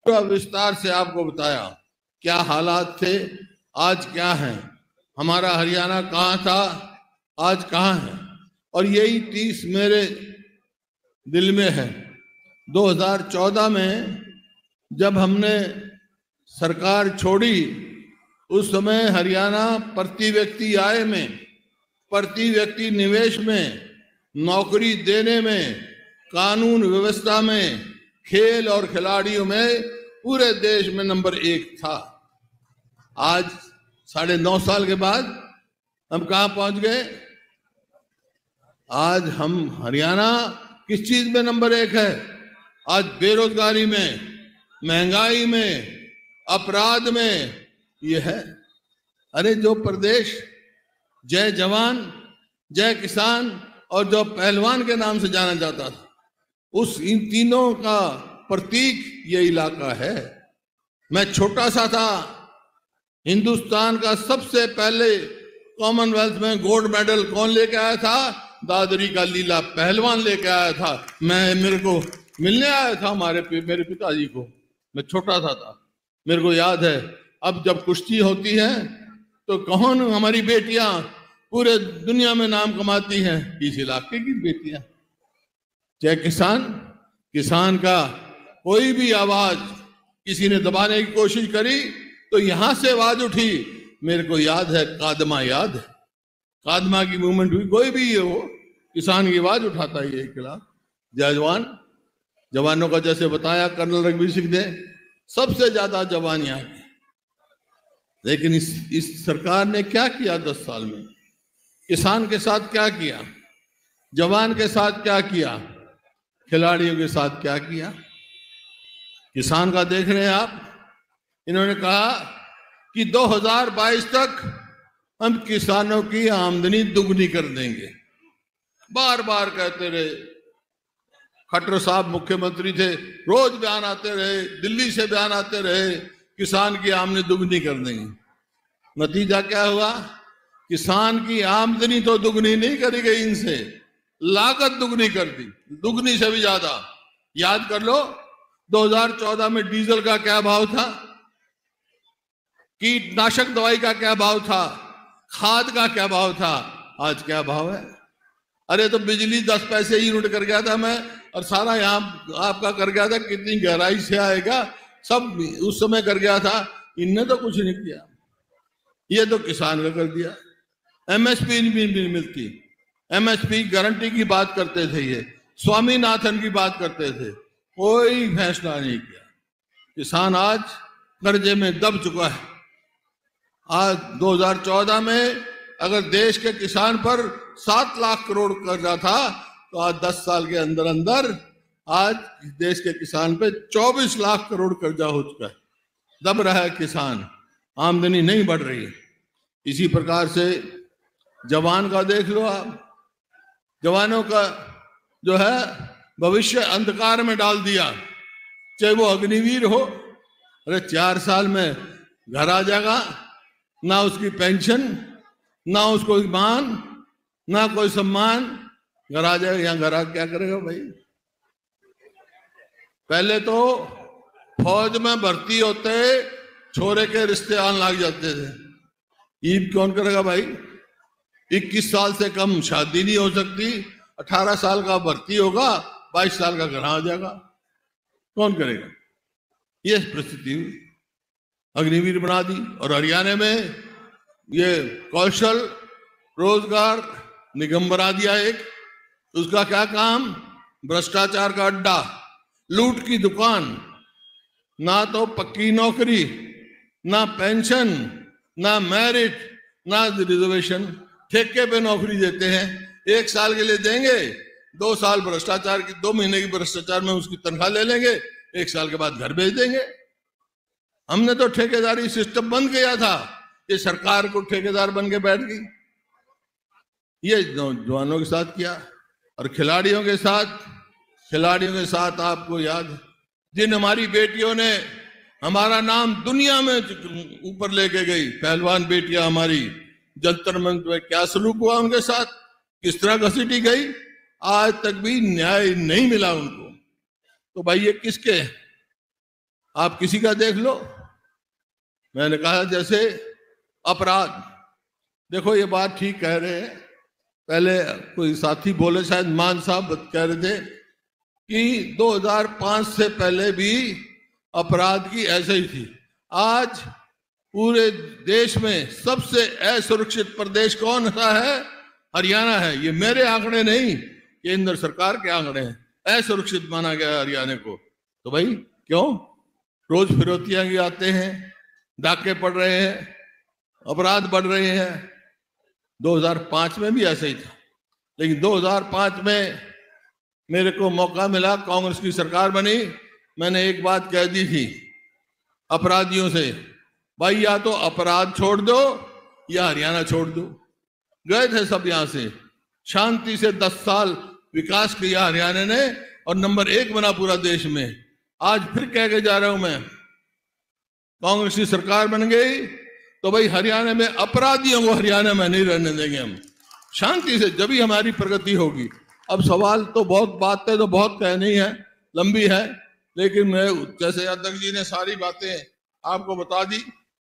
पूरा विस्तार से आपको बताया क्या हालात थे, आज क्या हैं, हमारा हरियाणा कहाँ था, आज कहाँ है। और यही 30 मेरे दिल में है। 2014 में जब हमने सरकार छोड़ी, उस समय हरियाणा प्रति व्यक्ति आय में, प्रति व्यक्ति निवेश में, नौकरी देने में, कानून व्यवस्था में, खेल और खिलाड़ियों में पूरे देश में नंबर 1 था। आज 9.5 साल के बाद हम कहां पहुंच गए? आज हम हरियाणा किस चीज में नंबर 1 है? आज बेरोजगारी में, महंगाई में, अपराध में ये है। अरे जो प्रदेश जय जवान, जय किसान और जो पहलवान के नाम से जाना जाता था, उस इन तीनों का प्रतीक ये इलाका है। मैं छोटा सा था, हिंदुस्तान का सबसे पहले कॉमनवेल्थ में गोल्ड मेडल कौन लेके आया था? दादरी का लीला पहलवान लेके आया था। मेरे को मिलने आया था मेरे पिताजी को। मैं छोटा सा था, मेरे को याद है। अब जब कुश्ती होती है तो कौन हमारी बेटियां पूरे दुनिया में नाम कमाती हैं? इस इलाके की बेटियां। चाहे किसान का कोई भी आवाज किसी ने दबाने की कोशिश करी तो यहां से आवाज उठी। मेरे को याद है, कादमा याद है, कादमा की मूवमेंट हुई। कोई भी ये हो, किसान की आवाज उठाता है ये खिलाफ। जय जवान, जवानों का जैसे बताया कर्नल रघुवीर सिंह ने, सबसे ज्यादा जवान यहाँ के। लेकिन इस सरकार ने क्या किया 10 साल में? किसान के साथ क्या किया, जवान के साथ क्या किया, खिलाड़ियों के साथ क्या किया? किसान का देख रहे हैं आप। इन्होंने कहा कि 2022 तक हम किसानों की आमदनी दुगनी कर देंगे। बार बार कहते रहे। खट्टर साहब मुख्यमंत्री थे, रोज बयान आते रहे, दिल्ली से बयान आते रहे, किसान की आमदनी दुगनी कर देंगे। नतीजा क्या हुआ? किसान की आमदनी तो दुगनी नहीं करी गई, इनसे लागत दुगनी कर दी, दुगनी से भी ज्यादा। याद कर लो, 2014 में डीजल का क्या भाव था, कीटनाशक दवाई का क्या भाव था, खाद का क्या भाव था, आज क्या भाव है? अरे तो बिजली 10 पैसे यूनिट कर गया था मैं, और सारा यहाँ आपका कर गया था। कितनी गहराई से आएगा, सब उस समय कर गया था। इनने तो कुछ नहीं किया, ये तो किसान का कर दिया। एमएसपी नहीं मिलती, एमएसपी गारंटी की बात करते थे, ये स्वामीनाथन की बात करते थे, कोई फैसला नहीं किया। किसान आज कर्जे में दब चुका है। आज 2014 में अगर देश के किसान पर 7 लाख करोड़ कर्जा था, तो आज 10 साल के अंदर अंदर आज देश के किसान पे 24 लाख करोड़ कर्जा हो चुका है। दब रहा है किसान, आमदनी नहीं बढ़ रही है। इसी प्रकार से जवान का देख लो आप, जवानों का जो है भविष्य अंधकार में डाल दिया। चाहे वो अग्निवीर हो, अरे 4 साल में घर आ जाएगा, ना उसकी पेंशन, ना उसको मान, ना कोई सम्मान, घर आ जाएगा। यहाँ घर आ क्या करेगा भाई? पहले तो फौज में भर्ती होते छोरे के रिश्ते आने लग जाते थे। ईद कौन करेगा भाई? 21 साल से कम शादी नहीं हो सकती, 18 साल का भर्ती होगा, 22 साल का घर आ जाएगा, कौन करेगा? ये परिस्थिति हुई, अग्निवीर बना दी। और हरियाणा में ये कौशल रोजगार निगम बना दिया एक। उसका क्या काम? भ्रष्टाचार का अड्डा, लूट की दुकान। ना तो पक्की नौकरी, ना पेंशन, ना मेरिट, ना रिजर्वेशन, ठेके पे नौकरी देते हैं। 1 साल के लिए देंगे, 2 साल भ्रष्टाचार की, 2 महीने की भ्रष्टाचार में उसकी तनख्वाह ले लेंगे, 1 साल के बाद घर भेज देंगे। हमने तो ठेकेदारी सिस्टम बंद किया था, ये सरकार को ठेकेदार बन के बैठ गई। ये जवानों के साथ किया। और खिलाड़ियों के साथ आपको याद है, जिन हमारी बेटियों ने हमारा नाम दुनिया में ऊपर लेके गई, पहलवान बेटियां हमारी, जंतर मंतर में क्या सलूक हुआ उनके साथ, किस तरह घसीटी गई, आज तक भी न्याय नहीं मिला उनको। तो भाई ये किसके? आप किसी का देख लो। मैंने कहा जैसे अपराध, देखो ये बात ठीक कह रहे हैं, पहले कोई साथी बोले, शायद मान साहब कह रहे थे कि 2005 से पहले भी अपराध की ऐसे ही थी। आज पूरे देश में सबसे असुरक्षित प्रदेश कौन सा है? हरियाणा है। ये मेरे आंकड़े नहीं, केंद्र सरकार के आंकड़े हैं। असुरक्षित माना गया है हरियाणा को। तो भाई क्यों? रोज फिरौतियां भी आते हैं, डाके पड़ रहे हैं, अपराध बढ़ रहे हैं। 2005 में भी ऐसे ही था, लेकिन 2005 में मेरे को मौका मिला, कांग्रेस की सरकार बनी, मैंने एक बात कह दी थी अपराधियों से, भाई या तो अपराध छोड़ दो या हरियाणा छोड़ दो। गए थे सब यहां से, शांति से 10 साल विकास किया हरियाणा ने और नंबर 1 बना पूरा देश में। आज फिर कह के जा रहा हूं मैं, कांग्रेस की सरकार बन गई तो भाई हरियाणा में अपराधियों को हरियाणा में नहीं रहने देंगे हम। शांति से जब ही हमारी प्रगति होगी। अब सवाल तो बहुत, बातें तो बहुत कहनी है, लंबी है, लेकिन मैं जैसे अध्यक्ष जी ने सारी बातें आपको बता दी।